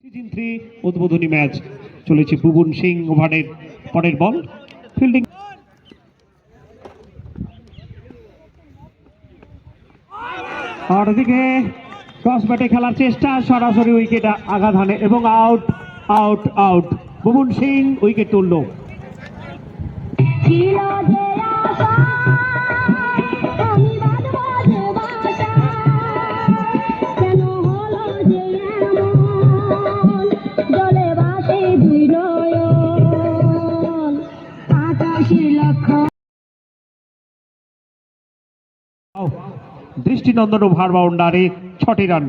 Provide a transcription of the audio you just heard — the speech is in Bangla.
সিজন 3 উদ্বোধনী ম্যাচ চলেছে। বুবুন সিং ওভারের পরের বল ফিল্ডিং আর এদিকে টস ব্যাটে খেলার চেষ্টা, সরাসরি উইকেট আঘাত হানে এবং out out out. Bubun Singh wicket তুলল। দৃষ্টিনন্দন ওভার বাউন্ডারে 6টি রান।